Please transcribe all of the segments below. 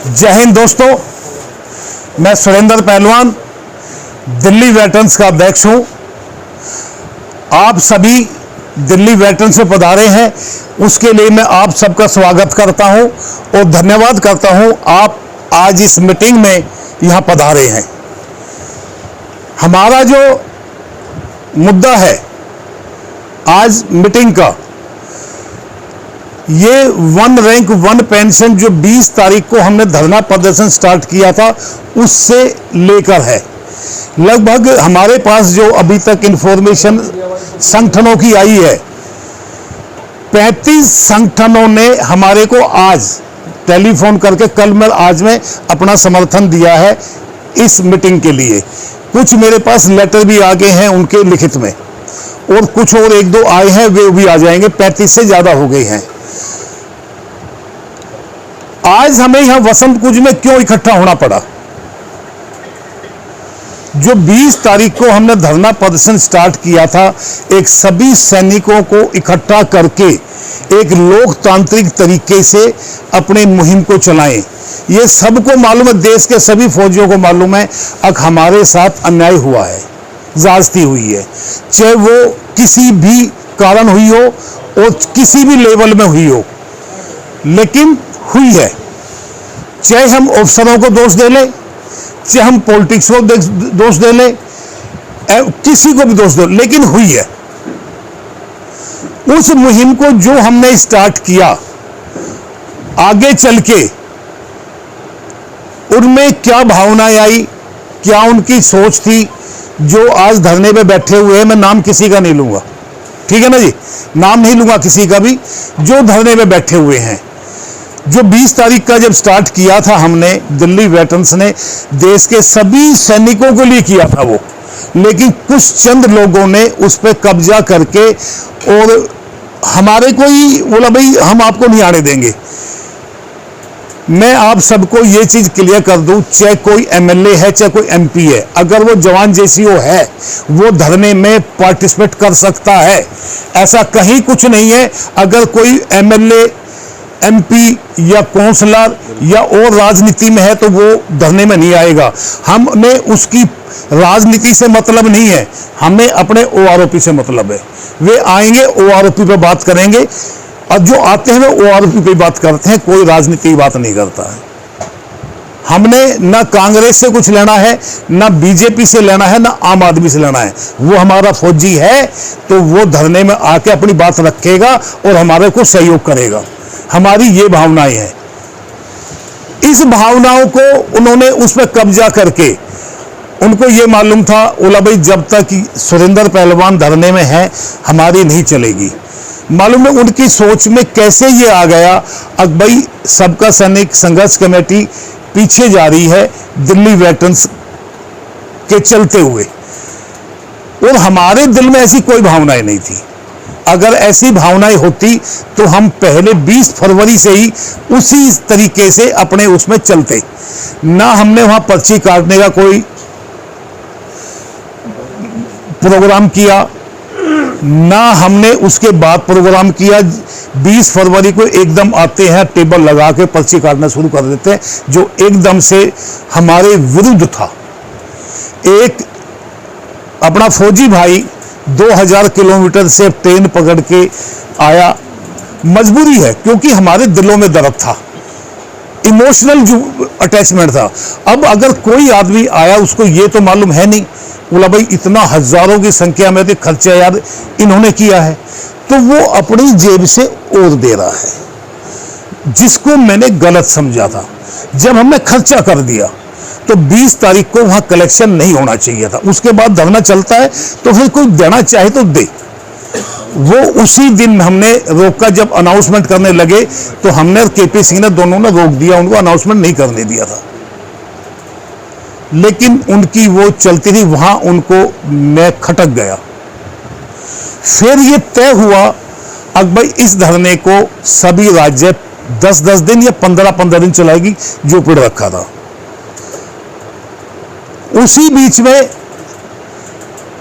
जय हिंद दोस्तों, मैं सुरेंद्र पहलवान दिल्ली वेटरन्स का अध्यक्ष हूं। आप सभी दिल्ली वेटरन्स में पधारे हैं, उसके लिए मैं आप सबका स्वागत करता हूं और धन्यवाद करता हूं आप आज इस मीटिंग में यहां पधारे हैं। हमारा जो मुद्दा है आज मीटिंग का, ये वन रैंक वन पेंशन जो 20 तारीख को हमने धरना प्रदर्शन स्टार्ट किया था उससे लेकर है। लगभग हमारे पास जो अभी तक इंफॉर्मेशन संगठनों की आई है, 35 संगठनों ने हमारे को आज टेलीफोन करके कल में आज में अपना समर्थन दिया है इस मीटिंग के लिए। कुछ मेरे पास लेटर भी आ गए हैं उनके लिखित में, और कुछ और एक दो आए हैं, वे भी आ जाएंगे। 35 से ज्यादा हो गए हैं। आज हमें यहां वसंत कुंज में क्यों इकट्ठा होना पड़ा? जो 20 तारीख को हमने धरना प्रदर्शन स्टार्ट किया था, एक सभी सैनिकों को इकट्ठा करके एक लोकतांत्रिक तरीके से अपने मुहिम को चलाएं। ये सबको मालूम है, देश के सभी फौजियों को मालूम है अब हमारे साथ अन्याय हुआ है, ज्यादती हुई है, चाहे वो किसी भी कारण हुई हो और किसी भी लेवल में हुई हो, लेकिन हुई है। चाहे हम अफसरों को दोष दे ले, चाहे हम पॉलिटिक्स को दोष दे ले, किसी को भी दोष दो, लेकिन हुई है। उस मुहिम को जो हमने स्टार्ट किया, आगे चल के उनमें क्या भावनाएं आई, क्या उनकी सोच थी, जो आज धरने पे बैठे हुए हैं, मैं नाम किसी का नहीं लूंगा, ठीक है ना जी, नाम नहीं लूंगा किसी का भी, जो धरने पे बैठे हुए हैं। जो 20 तारीख का जब स्टार्ट किया था हमने, दिल्ली वेटरन्स ने देश के सभी सैनिकों के लिए किया था वो, लेकिन कुछ चंद लोगों ने उस पर कब्जा करके और हमारे को ही बोला भाई हम आपको नहीं आने देंगे। मैं आप सबको ये चीज क्लियर कर दूं, चाहे कोई एमएलए है चाहे कोई एमपी है, अगर वो जवान जैसी हो है, वो धरने में पार्टिसिपेट कर सकता है, ऐसा कहीं कुछ नहीं है। अगर कोई एमएलए एमपी या काउंसलर या और राजनीति में है तो वो धरने में नहीं आएगा। हमें उसकी राजनीति से मतलब नहीं है, हमें अपने ओआरओपी से मतलब है। वे आएंगे, ओआरओपी पे बात करेंगे, और जो आते हैं वो ओआरओपी पे बात करते हैं, कोई राजनीति की बात नहीं करता है। हमने ना कांग्रेस से कुछ लेना है, ना बीजेपी से लेना है, ना आम आदमी से लेना है। वो हमारा फौजी है तो वो धरने में आके अपनी बात रखेगा और हमारे को सहयोग करेगा। हमारी ये भावनाएं हैं। इस भावनाओं को उन्होंने उस पर कब्जा करके, उनको ये मालूम था ओला भाई जब तक सुरेंद्र पहलवान धरने में है हमारी नहीं चलेगी। मालूम है उनकी सोच में कैसे ये आ गया। अब भाई सबका सैनिक संघर्ष कमेटी पीछे जा रही है दिल्ली वेटरन्स के चलते हुए, और हमारे दिल में ऐसी कोई भावनाएं नहीं थी। अगर ऐसी भावनाएं होती तो हम पहले 20 फरवरी से ही उसी तरीके से अपने उसमें चलते। ना हमने वहां पर्ची काटने का कोई प्रोग्राम किया, ना हमने उसके बाद प्रोग्राम किया। 20 फरवरी को एकदम आते हैं, टेबल लगा के पर्ची काटना शुरू कर देते हैं, जो एकदम से हमारे विरुद्ध था। एक अपना फौजी भाई 2000 किलोमीटर से ट्रेन पकड़ के आया, मजबूरी है क्योंकि हमारे दिलों में दर्द था, इमोशनल जो अटैचमेंट था। अब अगर कोई आदमी आया, उसको ये तो मालूम है नहीं, बोला भाई इतना हजारों की संख्या में खर्चा यार इन्होंने किया है, तो वो अपनी जेब से और दे रहा है, जिसको मैंने गलत समझा था। जब हमने खर्चा कर दिया तो 20 तारीख को वहां कलेक्शन नहीं होना चाहिए था। उसके बाद धरना चलता है तो फिर कोई देना चाहे तो दे। वो उसी दिन हमने रोका। जब अनाउंसमेंट करने लगे तो हमने और केपी सिंह ने दोनों ने रोक दिया, उनको अनाउंसमेंट नहीं करने दिया था। लेकिन उनकी वो चलती थी, वहां उनको मैं खटक गया। फिर ये तय हुआ अब भाई इस धरने को सभी राज्य 10-10 दिन या 15-15 दिन चलाएगी, जो पीड़ रखा था। उसी बीच में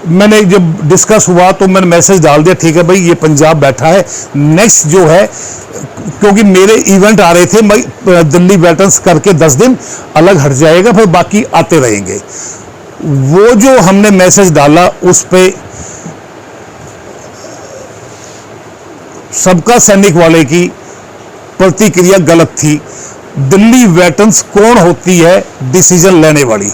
मैंने जब डिस्कस हुआ तो मैंने मैसेज डाल दिया, ठीक है भाई ये पंजाब बैठा है, नेक्स्ट जो है, क्योंकि मेरे इवेंट आ रहे थे, मैं दिल्ली वेटरन्स करके 10 दिन अलग हट जाएगा, फिर बाकी आते रहेंगे। वो जो हमने मैसेज डाला उस पे सबका सैनिक वाले की प्रतिक्रिया गलत थी। दिल्ली वेटरन्स कौन होती है डिसीजन लेने वाली?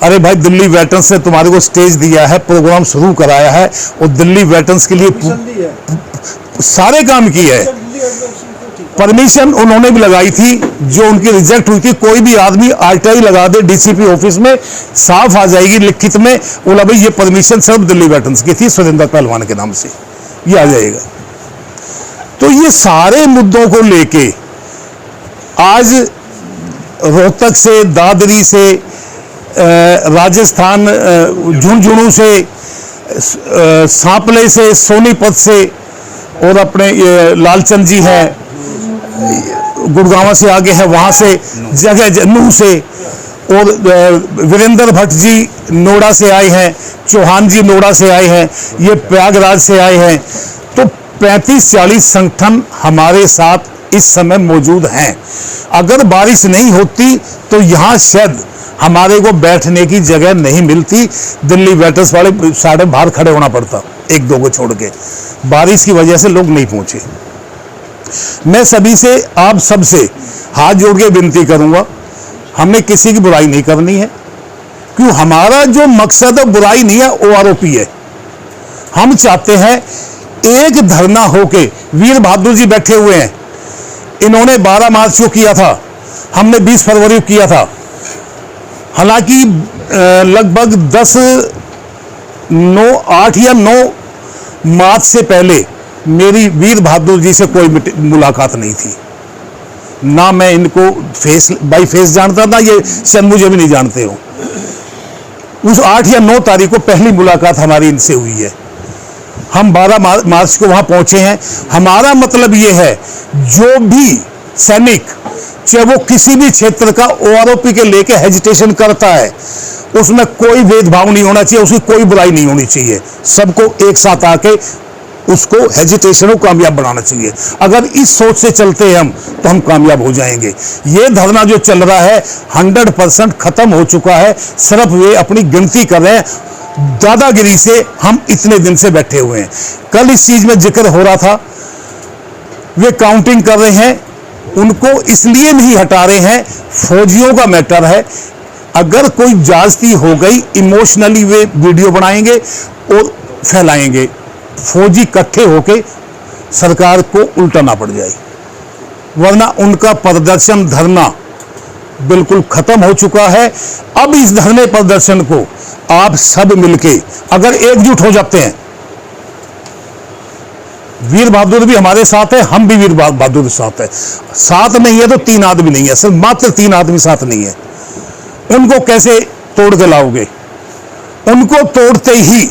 अरे भाई, दिल्ली वेटरन्स ने तुम्हारे को स्टेज दिया है, प्रोग्राम शुरू कराया है, और दिल्ली वेटरन्स के लिए सारे काम किए है। परमिशन उन्होंने भी लगाई थी, जो उनकी रिजेक्ट हुई थी। कोई भी आदमी आरटीआई लगा दे डीसीपी ऑफिस में, साफ आ जाएगी लिखित में, बोला भाई ये परमिशन सिर्फ दिल्ली वेटरन्स की थी, सुरेंद्र पहलवान के नाम से, ये आ जाएगा। तो ये सारे मुद्दों को लेके आज रोहतक से, दादरी से, राजस्थान झुंझुनू से, सांपले से, सोनीपत से, और अपने लालचंद जी हैं गुड़गांव से आगे है, वहां से जगह नूह से, और वीरेंद्र भट्ट जी नोएडा से आए हैं, चौहान जी नोएडा से आए हैं, ये प्रयागराज से आए हैं। तो 35-40 संगठन हमारे साथ इस समय मौजूद हैं। अगर बारिश नहीं होती तो यहाँ शायद हमारे को बैठने की जगह नहीं मिलती, दिल्ली वेटर्स वाले साढ़े बाहर खड़े होना पड़ता, एक दो को छोड़ के। बारिश की वजह से लोग नहीं पहुंचे। मैं सभी से, आप सबसे हाथ जोड़ के विनती करूंगा, हमने किसी की बुराई नहीं करनी है, क्यों? हमारा जो मकसद है बुराई नहीं है, ओआरओपी है। हम चाहते हैं एक धरना होके, वीर बहादुर जी बैठे हुए हैं, इन्होंने 12 मार्च को किया था, हमने 20 फरवरी को किया था। हालांकि लगभग 8 या 9 मार्च से पहले मेरी वीर बहादुर जी से कोई मुलाकात नहीं थी, ना मैं इनको फेस बाई फेस जानता था, ये शायद मुझे भी नहीं जानते हो। उस 8 या 9 तारीख को पहली मुलाकात हमारी इनसे हुई है। हम 12 मार्च को वहां पहुंचे हैं। हमारा मतलब ये है, जो भी सैनिक, चाहे वो किसी भी क्षेत्र का ओआरओपी के लेके हेजिटेशन करता है, उसमें कोई भेदभाव नहीं होना चाहिए, उसकी कोई बुराई नहीं होनी चाहिए। सबको एक साथ आके उसको हेजिटेशन को कामयाब बनाना चाहिए। अगर इस सोच से चलते हैं हम, तो हम कामयाब हो जाएंगे। ये धरना जो चल रहा है 100% खत्म हो चुका है। सिर्फ वे अपनी गिनती कर रहे हैं, दादागिरी से हम इतने दिन से बैठे हुए हैं। कल इस चीज में जिक्र हो रहा था, वे काउंटिंग कर रहे हैं, उनको इसलिए नहीं हटा रहे हैं, फौजियों का मैटर है। अगर कोई ज्यादती हो गई, इमोशनली वे वीडियो बनाएंगे और फैलाएंगे, फौजी इकट्ठे होके सरकार को उल्टा ना पड़ जाए, वरना उनका प्रदर्शन, धरना बिल्कुल खत्म हो चुका है। अब इस धरने प्रदर्शन को आप सब मिलके अगर एकजुट हो जाते हैं, वीर बहादुर भी हमारे साथ है, हम भी वीर बहादुर के साथ है। साथ नहीं है तो 3 आदमी नहीं है, सिर्फ मात्र 3 आदमी साथ नहीं है। उनको कैसे तोड़ के लाओगे? उनको तोड़ते ही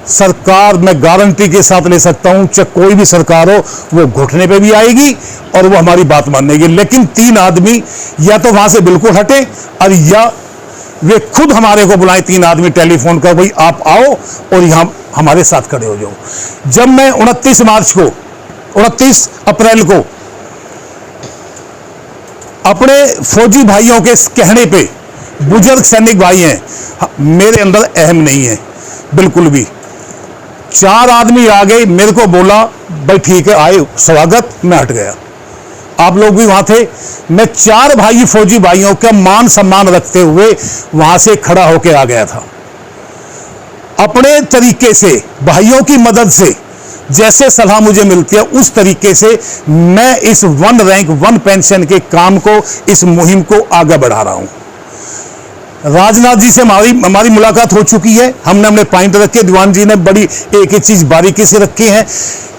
सरकार, मैं गारंटी के साथ ले सकता हूं, चाहे कोई भी सरकार हो, वो घुटने पे भी आएगी और वो हमारी बात मानेगी। लेकिन 3 आदमी या तो वहां से बिल्कुल हटे, और या वे खुद हमारे को बुलाएं, 3 आदमी टेलीफोन कर, भाई आप आओ और यहां हमारे साथ खड़े हो जाओ। जब मैं 29 अप्रैल को अपने फौजी भाइयों के कहने पे, बुजुर्ग सैनिक भाई हैं, मेरे अंदर अहम नहीं है बिल्कुल भी। 4 आदमी आ गए, मेरे को बोला भाई ठीक है आए, स्वागत, मैं हट गया। आप लोग भी वहां थे। मैं 4 भाई फौजी भाइयों का मान सम्मान रखते हुए वहां से खड़ा होकर आ गया था। अपने तरीके से, भाइयों की मदद से, जैसे सलाह मुझे मिलती है उस तरीके से मैं इस 1 रैंक 1 पेंशन के काम को, इस मुहिम को आगे बढ़ा रहा हूं। राजनाथ जी से हमारी मुलाकात हो चुकी है, हमने अपने पॉइंट रखे, दीवान जी ने बड़ी एक चीज बारीकी से रखी है।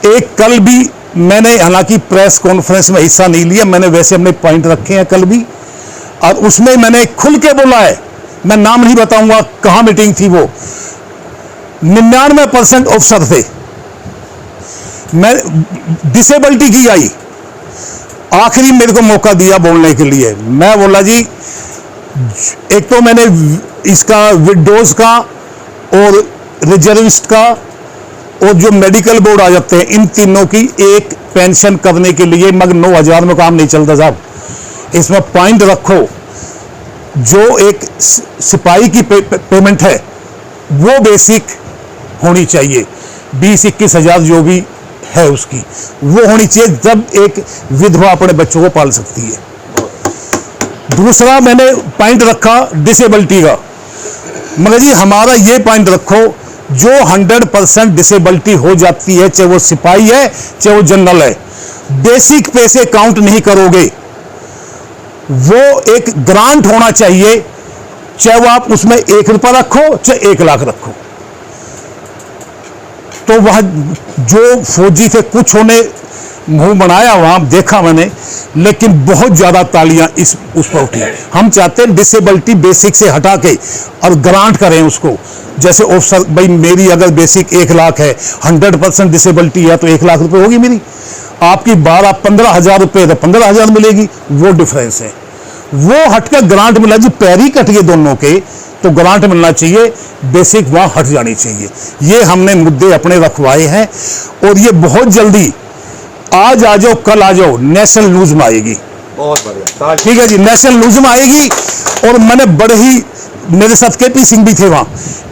एक कल भी मैंने, हालांकि प्रेस कॉन्फ्रेंस में हिस्सा नहीं लिया, मैंने वैसे अपने पॉइंट रखे हैं कल भी, और उसमें मैंने खुल के बोला है, मैं नाम नहीं बताऊंगा कहां मीटिंग थी वो, 99% ऑफिसर थे, मैं डिसेबिलिटी की आई, आखिरी मेरे को मौका दिया बोलने के लिए। मैं बोला जी, एक तो मैंने इसका विडोज का और रिजर्विस्ट का और जो मेडिकल बोर्ड आ जाते हैं, इन तीनों की एक पेंशन करने के लिए, मगर 9,000 में काम नहीं चलता साहब। इसमें पॉइंट रखो, जो एक सिपाही की पेमेंट है वो बेसिक होनी चाहिए, 20-21 हज़ार जो भी है उसकी वो होनी चाहिए, जब एक विधवा अपने बच्चों को पाल सकती है। दूसरा मैंने पॉइंट रखा डिसेबिलिटी का, मगर जी हमारा ये पॉइंट रखो, जो 100% डिसेबिलिटी हो जाती है, चाहे वो सिपाही है चाहे वो जनरल है, बेसिक पैसे काउंट नहीं करोगे, वो एक ग्रांट होना चाहिए, चाहे वो आप उसमें 1 रुपया रखो चाहे 1 लाख रखो। तो वह जो फौजी थे, कुछ होने मुंह बनाया वहां देखा मैंने, लेकिन बहुत ज्यादा तालियां उस पर उठी। हम चाहते हैं डिसेबिलिटी बेसिक से हटा के और ग्रांट करें उसको, जैसे ऑफिसर, भाई मेरी अगर बेसिक 1 लाख है, 100% डिसेबिलिटी है तो 1 लाख रुपए होगी मेरी, आपकी 15,000 रुपये तो 15,000 मिलेगी, वो डिफरेंस है। वो हटकर ग्रांट मिला जी, पैर ही कट गए दोनों के तो ग्रांट मिलना चाहिए, बेसिक वहां हट जानी चाहिए। ये हमने मुद्दे अपने रखवाए हैं और ये बहुत जल्दी, आज आ जाओ कल आ जाओ, नेशनल न्यूज में आएगी। बहुत बढ़िया, ठीक है जी, नेशनल न्यूज में आएगी। और मैंने बड़े ही, मेरे साथ KP सिंह भी थे वहां,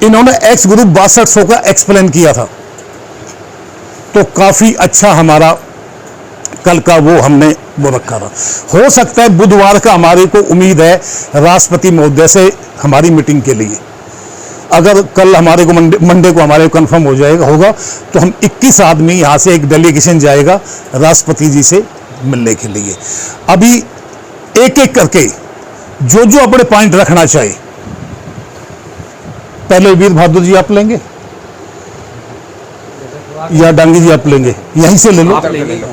इन्होंने एक्स ग्रुप 6200 का एक्सप्लेन किया था, तो काफी अच्छा हमारा कल का वो हमने वो रखा था। हो सकता है बुधवार का हमारे को उम्मीद है राष्ट्रपति महोदय से हमारी मीटिंग के लिए, अगर कल हमारे को मंडे को हमारे को कंफर्म हो जाएगा होगा तो हम 21 आदमी यहाँ से एक डेलीगेशन जाएगा राष्ट्रपति जी से मिलने के लिए। अभी एक एक करके जो जो अपने पॉइंट रखना चाहे, पहले वीर बहादुर जी आप लेंगे या डांगी जी आप लेंगे, यहीं से ले लो।